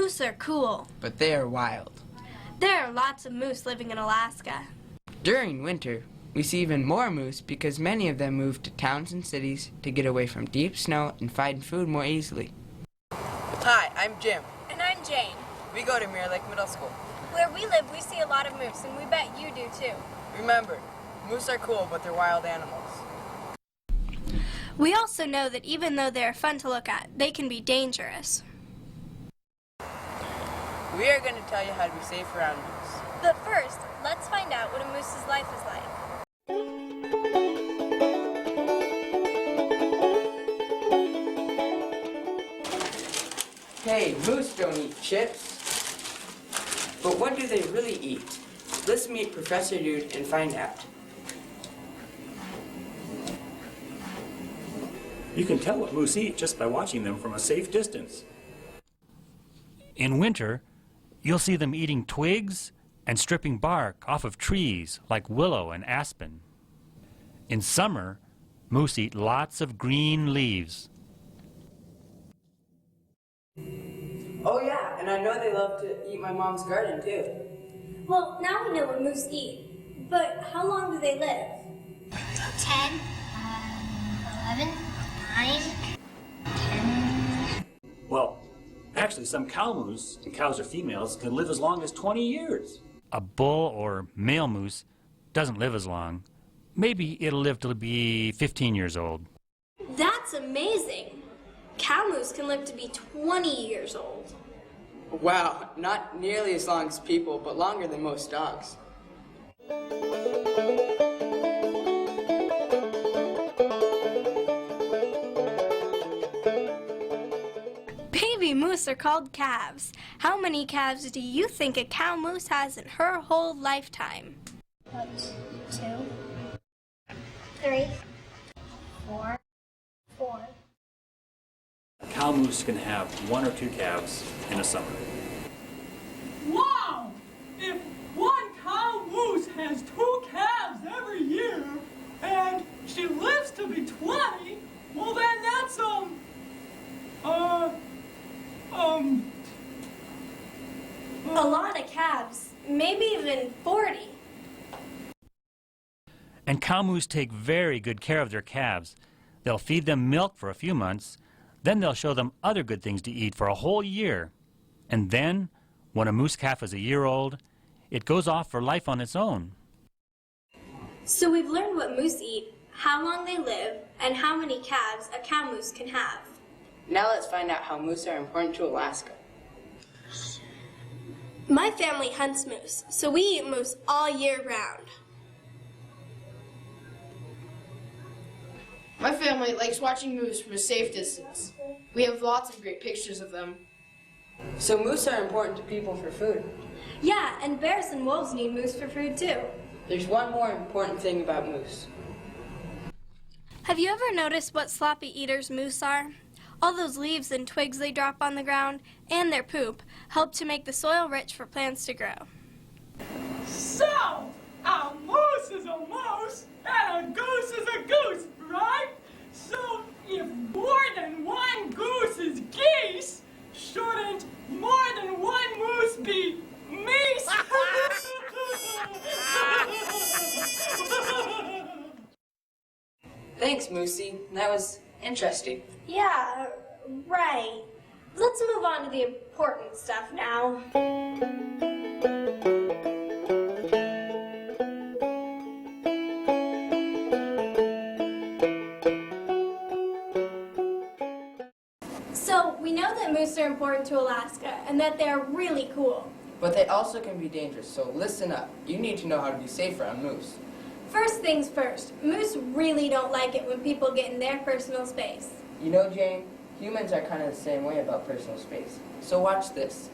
Moose are cool. But they are wild. There are lots of moose living in Alaska. During winter, we see even more moose because many of them move to towns and cities to get away from deep snow and find food more easily. Hi, I'm Jim. And I'm Jane. We go to Mirror Lake Middle School. Where we live, we see a lot of moose, and we bet you do too. Remember, moose are cool, but they're wild animals. We also know that even though they're fun to look at, they can be dangerous. We are going to tell you how to be safe around moose. But first, let's find out what a moose's life is like. Hey, moose don't eat chips. But what do they really eat? Let's meet Professor Dude and find out. You can tell what moose eat just by watching them from a safe distance. In winter, you'll see them eating twigs and stripping bark off of trees like willow and aspen. In summer, moose eat lots of green leaves. Oh yeah, and I know they love to eat my mom's garden too. Well, now we know what moose eat. But how long do they live? 10, 11, 9, 10. Well, actually some cow moose, and cows are females, can live as long as 20 years. A bull or male moose doesn't live as long. Maybe it'll live to be 15 years old. That's amazing. Cow moose can live to be 20 years old. Wow, not nearly as long as people, but longer than most dogs. Baby moose are called calves. How many calves do you think a cow moose has in her whole lifetime? 1, 2, 3, 4, 4. A cow moose can have 1 or 2 calves in a summer. Wow! If one cow moose has 2 calves every year, and she lives to be 20, well then that's, A lot of calves, maybe even 40. And cow moose take very good care of their calves. They'll feed them milk for a few months, then they'll show them other good things to eat for a whole year. And then, when a moose calf is a year old, it goes off for life on its own. So we've learned what moose eat, how long they live, and how many calves a cow moose can have. Now let's find out how moose are important to Alaska. My family hunts moose, so we eat moose all year round. My family likes watching moose from a safe distance. We have lots of great pictures of them. So moose are important to people for food. Yeah, and bears and wolves need moose for food too. There's one more important thing about moose. Have you ever noticed what sloppy eaters moose are? All those leaves and twigs they drop on the ground, and their poop, help to make the soil rich for plants to grow. so, a moose is a moose, and a goose is a goose, right? So, if more than one goose is geese, shouldn't more than one moose be meese? Thanks, Moosey. That was interesting. Yeah, right. Let's move on to the important stuff now. So, we know that moose are important to Alaska and that they're really cool. But they also can be dangerous, so listen up. You need to know how to be safe around moose. First things first, moose really don't like it when people get in their personal space. You know, Jane, humans are kind of the same way about personal space. So watch this.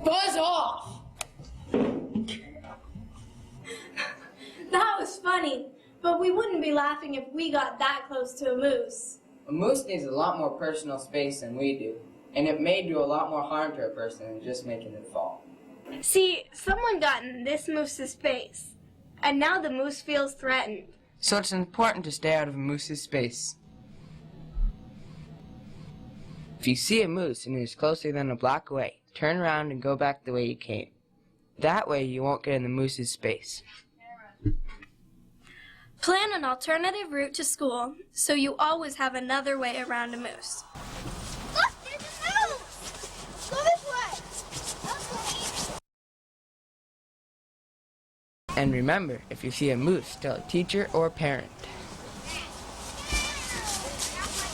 Buzz off! That was funny, but we wouldn't be laughing if we got that close to a moose. A moose needs a lot more personal space than we do, and it may do a lot more harm to a person than just making them fall. See, someone got in this moose's face, and now the moose feels threatened. So it's important to stay out of a moose's space. If you see a moose and it is closer than a block away, turn around and go back the way you came. That way you won't get in the moose's space. Plan an alternative route to school so you always have another way around a moose. Look, there's a moose! Go this way! Okay. And remember, if you see a moose, tell a teacher or parent.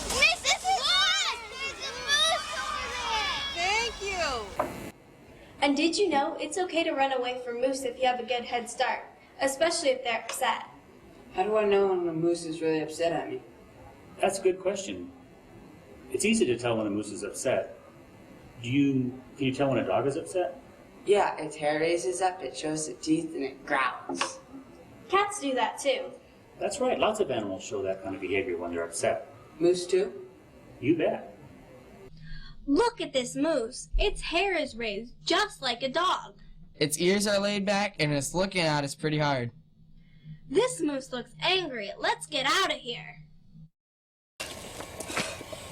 Miss, this is one! There's a moose over there! Thank you. And did you know it's okay to run away from moose if you have a good head start, especially if they're upset? How do I know when a moose is really upset at me? That's a good question. It's easy to tell when a moose is upset. Can you tell when a dog is upset? Yeah, its hair raises up, it shows the teeth, and it growls. Cats do that too. That's right. Lots of animals show that kind of behavior when they're upset. Moose too? You bet. Look at this moose. Its hair is raised just like a dog. Its ears are laid back, and it's looking at us pretty hard. This moose looks angry. Let's get out of here.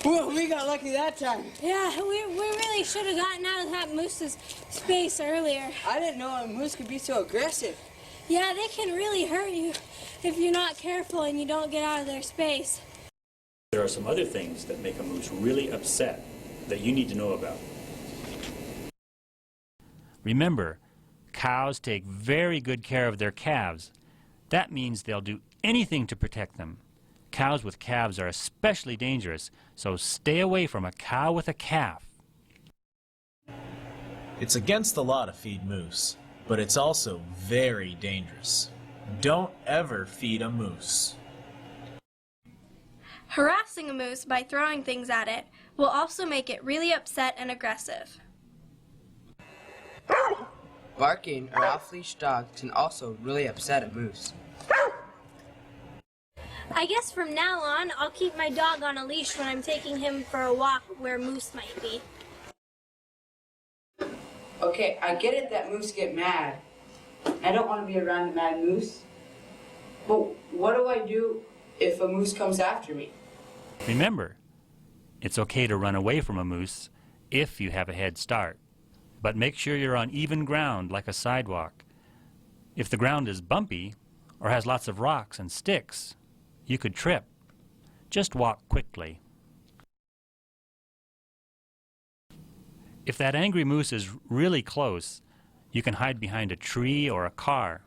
Whoa, we got lucky that time. Yeah, we really should have gotten out of that moose's space earlier. I didn't know a moose could be so aggressive. Yeah, they can really hurt you if you're not careful and you don't get out of their space. There are some other things that make a moose really upset that you need to know about. Remember, cows take very good care of their calves. That means they'll do anything to protect them. Cows with calves are especially dangerous, so stay away from a cow with a calf. It's against the law to feed moose, but it's also very dangerous. Don't ever feed a moose. Harassing a moose by throwing things at it will also make it really upset and aggressive. Barking or off-leash dogs can also really upset a moose. I guess from now on, I'll keep my dog on a leash when I'm taking him for a walk where moose might be. Okay, I get it that moose get mad. I don't want to be around a mad moose. But what do I do if a moose comes after me? Remember, it's okay to run away from a moose if you have a head start. But make sure you're on even ground like a sidewalk. If the ground is bumpy or has lots of rocks and sticks, you could trip. Just walk quickly. If that angry moose is really close, you can hide behind a tree or a car.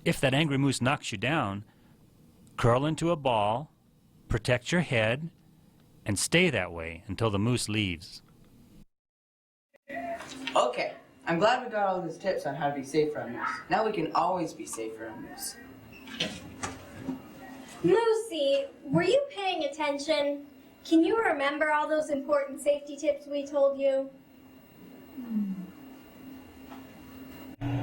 If that angry moose knocks you down, curl into a ball, protect your head, and stay that way until the moose leaves. Okay, I'm glad we got all these tips on how to be safe around moose. Now we can always be safe around moose. Moosey, were you paying attention? Can you remember all those important safety tips we told you?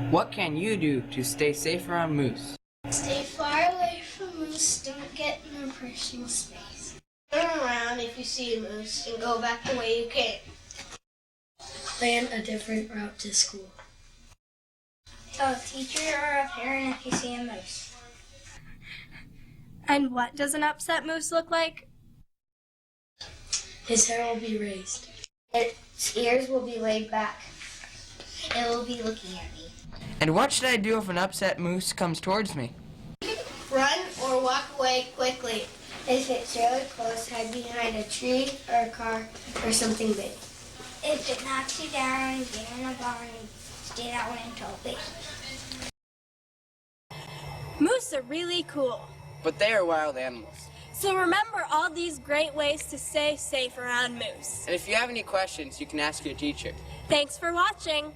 What can you do to stay safe around moose? Stay far away from moose. Don't get in their personal space. Turn around if you see a moose and go back the way you came. Plan a different route to school. Tell a teacher or a parent if you see a moose. And what does an upset moose look like? His hair will be raised. Its ears will be laid back. It will be looking at me. And what should I do if an upset moose comes towards me? Run or walk away quickly. If it's really close, hide behind a tree or a car or something big. If it knocks you down, get in a barn and stay that way until it leaves. Moose are really cool. But they are wild animals. So remember all these great ways to stay safe around moose. And if you have any questions, you can ask your teacher. Thanks for watching.